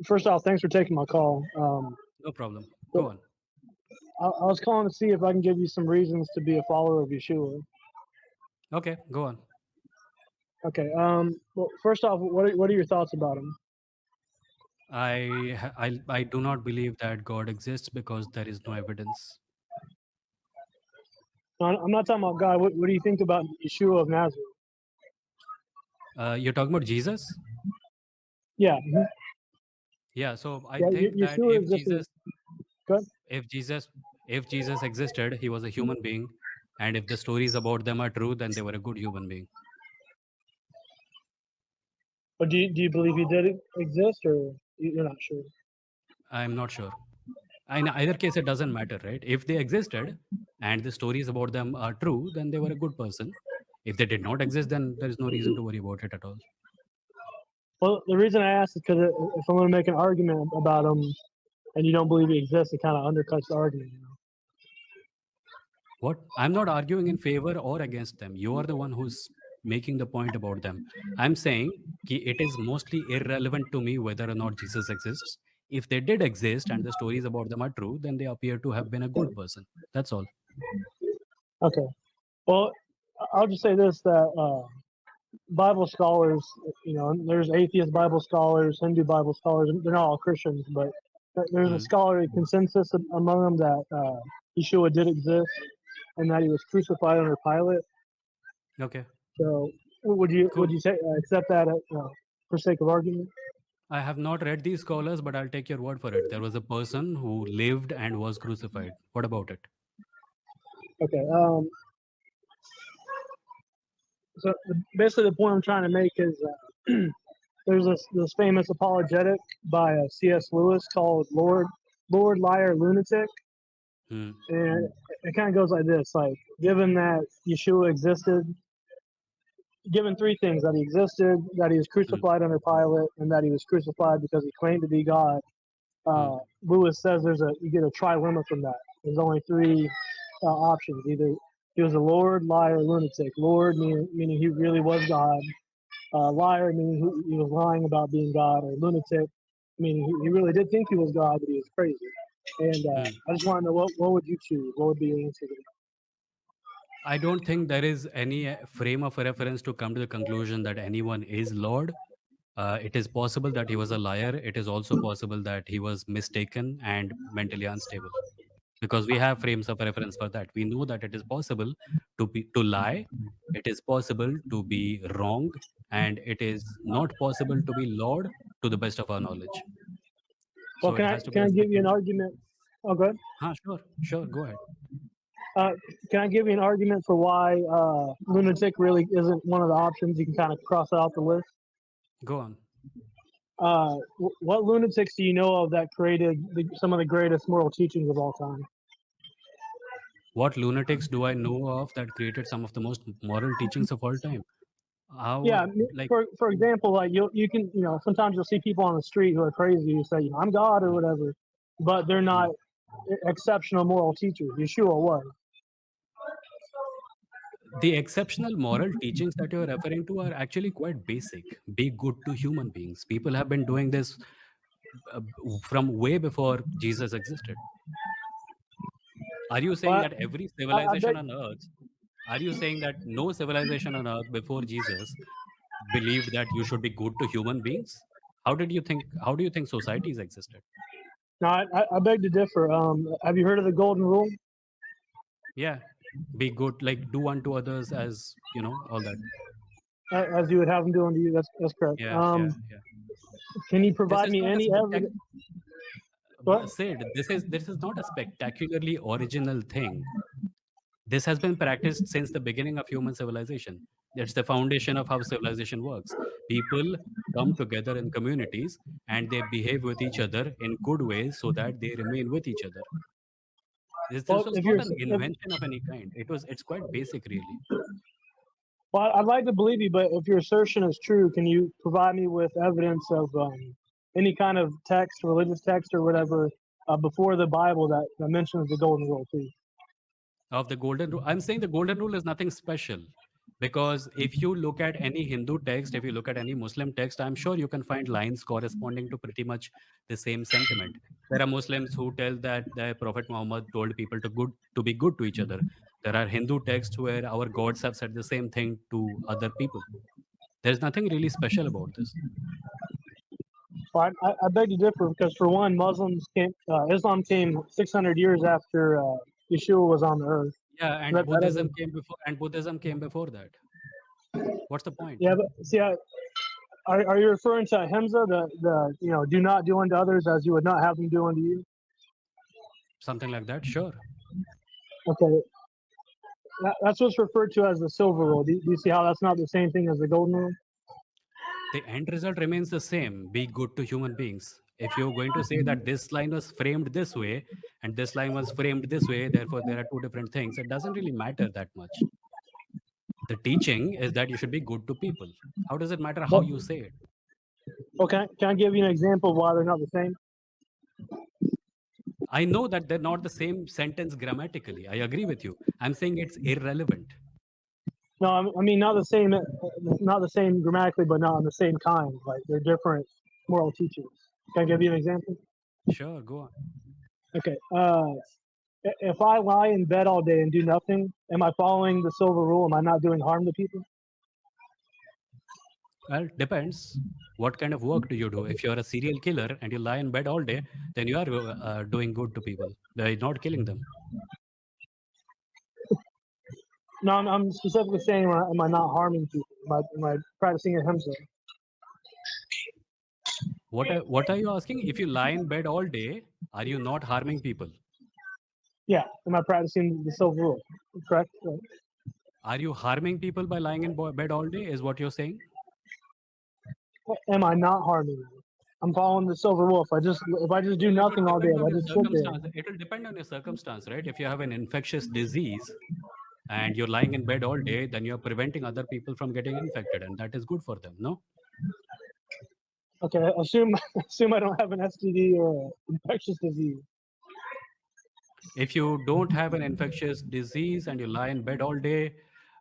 First off, thanks for taking my call. No problem. But Go on. I was calling to see if I can give you some reasons to be a follower of Yeshua. Okay, go on. Okay. Well, first off, what are your thoughts about him? I do not believe that God exists because there is no evidence. I'm not talking about God. What do you think about Yeshua of Nazareth? You're talking about Jesus? Yeah. Yeah. So I Yeah. think that Yeshua existed. Good. if Jesus, if Jesus existed, he was a human being, and if the stories about them are true, then they were a good human being. But do you believe he did exist, or you're not sure? I'm not sure. In either case, it doesn't matter, right? If they existed and the stories about them are true, then they were a good person. If they did not exist, then there is no reason to worry about it at all. Well, the reason I asked is because if I'm going to make an argument about him and you don't believe he exists, it kind of undercuts the argument. What? I'm not arguing in favor or against them. You are the one who's making the point about them. I'm saying it is mostly irrelevant to me whether or not Jesus exists. If they did exist and the stories about them are true, then they appear to have been a good person. That's all. Okay. Well, I'll just say this: that Bible scholars, there's atheist Bible scholars, Hindu Bible scholars. They're not all Christians, but there's a Mm. scholarly consensus among them that Yeshua did exist and that he was crucified under Pilate. Okay. So, would you Cool. say accept that for sake of argument? I have not read these scholars, but I'll take your word for it. There was a person who lived and was crucified. What about it? Okay. So basically, the point I'm trying to make is there's this famous apologetic by C.S. Lewis called Lord Liar Lunatic, Hmm. and it kind of goes like this: like, given that Yeshua existed, given three things: that he existed, that he was Hmm. crucified under Pilate, and that he was crucified because he claimed to be God. Hmm. Lewis says you get a trilemma from that. There's only three options: either he was a Lord, liar, lunatic. Lord meaning he really was God. Liar meaning he was lying about being God, or lunatic meaning he really did think he was God, but he was crazy. And Hmm. I just want to know what would you choose? What would be your answer to that? I don't think there is any frame of reference to come to the conclusion that anyone is Lord. It is possible that he was a liar. It is also possible that he was mistaken and mentally unstable. Because we have frames of reference for that. We know that it is possible to lie. It is possible to be wrong, and it is not possible to be Lord to the best of our knowledge. Well, So it has to be can a I give you an second. argument? Oh, good. Sure, sure. Go ahead. Uh, can I give you an argument for why lunatic really isn't one of the options? You can kind of cross it off the list. Go on. What lunatics do you know of that created some of the greatest moral teachings of all time? What lunatics do I know of that created some of the most moral teachings of all time? Yeah, How, like, for example, like you can sometimes you'll see people on the street who are crazy who say I'm God or mm, whatever, but they're mm. not exceptional moral teachers. Yeshua was. The exceptional moral teachings that you're referring to are actually quite basic. Be good to human beings. People have been doing this uh, from way before Jesus existed. Are you saying But that every I bet civilization on earth, are you saying that no civilization on earth before Jesus believed that you should be good to human beings? How do you think societies existed? no, I beg to differ. Have you heard of the golden rule? Yeah. Be good, like do unto others as, all that. As you would have them do unto you. That's correct. Yeah, yeah, yeah. Can you This provide is me not a any spectac evidence? What? Sid, this is not a spectacularly original thing. This has been practiced since the beginning of human civilization. It's the foundation of how civilization works. People come together in communities and they behave with each other in good ways so that they remain with each other. This Well, was if not you're, an if, invention of any kind. It's quite basic, really. well, I'd like to believe you, but if your assertion is true, can you provide me with evidence of any kind of text, religious text or whatever, before the Bible that mentions the golden rule, too? Of the golden rule, I'm saying the golden rule is nothing special. Because if you look at any Hindu text, if you look at any Muslim text, I'm sure you can find lines corresponding to pretty much the same sentiment. There are Muslims who tell that the Prophet Muhammad told people to be good to each other. There are Hindu texts where our gods have said the same thing to other people. There's nothing really special about this. Well, I beg to differ because for one, Islam came 600 years after Yeshua was on the earth. Yeah, and That Buddhism doesn't. came before, and Buddhism came before that. What's the point? Yeah, but see, are you referring to Ahimsa, the do not do unto others as you would not have them do unto you? Something like that, sure. Okay, that's what's referred to as the silver rule. Do you see how that's not the same thing as the golden rule? The end result remains the same: be good to human beings. If you're going to say that this line was framed this way and this line was framed this way, therefore there are two different things, it doesn't really matter that much. The teaching is that you should be good to people. How does it matter how But, you say it? okay, can I give you an example of why they're not the same? I know that they're not the same sentence grammatically. I agree with you. I'm saying it's irrelevant. No, I mean not the same grammatically, but not on the same kind. Like they're different moral teachings. Can I give you an example? Sure, go on. Okay. If I lie in bed all day and do nothing, am I following the silver rule? Am I not doing harm to people? Well, depends. What kind of work do you do? If you're a serial killer and you lie in bed all day, then you are doing good to people. They're not killing them. No, I'm specifically saying, am I not harming people? Am I practicing ahimsa? What are you asking? If you lie in bed all day, are you not harming people? Yeah. Am I practicing the silver rule? Correct? Right. Are you harming people by lying in bed all day? Is what you're saying? Am I not harming them? I'm following the silver rule. If I just do nothing all day, if I just sit there. It will depend on your circumstance, right? If you have an infectious disease and you're lying in bed all day, then you're preventing other people from getting infected, and that is good for them, no? Okay, assume I don't have an STD or an infectious disease. If you don't have an infectious disease and you lie in bed all day,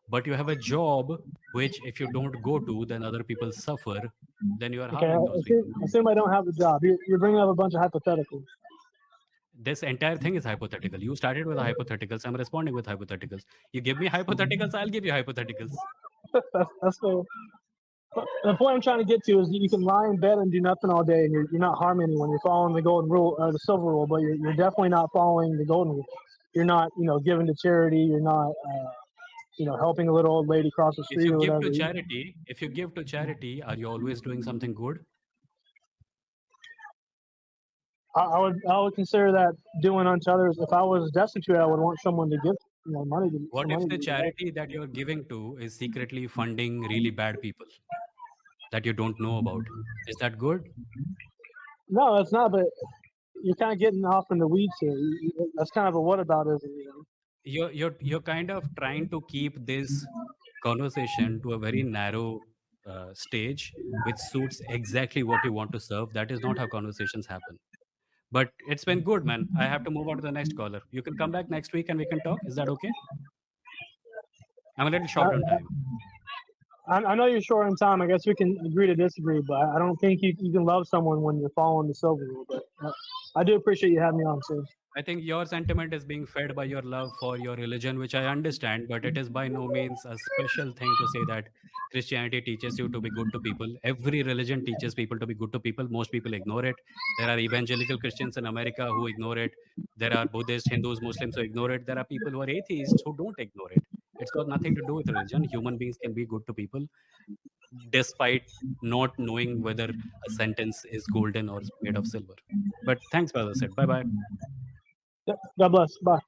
but you have a job which if you don't go to, then other people suffer, then you are Okay, harming those people. assume I don't have a job. You're bringing up a bunch of hypotheticals. This entire thing is hypothetical. You started with hypotheticals. I'm responding with hypotheticals. You give me hypotheticals, I'll give you hypotheticals. That's the point I'm trying to get to is you can lie in bed and do nothing all day, and you're not harming anyone. You're following the golden rule or the silver rule, but you're definitely not following the golden rule. You're not, giving to charity. You're not, helping a little old lady cross the street or whatever. If you give to charity, are you always doing something good? I would consider that doing unto others. If I was destitute, I would want someone to give money. What if the charity that you're giving to is secretly funding really bad people that you don't know about? Is that good? No, it's not. But you're kind of getting off in the weeds here. That's kind of a whataboutism. You're kind of trying to keep this conversation to a very narrow stage, which suits exactly what you want to serve. That is not how conversations happen. But it's been good, man. I have to move on to the next caller. You can come back next week and we can talk. Is that okay? I'm a little short on time. I know you're short on time. I guess we can agree to disagree, but I don't think you can love someone when you're following the silver rule. But I do appreciate you having me on, sir. I think your sentiment is being fed by your love for your religion, which I understand, but it is by no means a special thing to say that Christianity teaches you to be good to people. Every religion teaches people to be good to people. Most people ignore it. There are evangelical Christians in America who ignore it. There are Buddhists, Hindus, Muslims who ignore it. There are people who are atheists who don't ignore it. It's got nothing to do with religion. Human beings can be good to people despite not knowing whether a sentence is golden or made of silver. But thanks, brother said. Bye bye. God bless. Bye.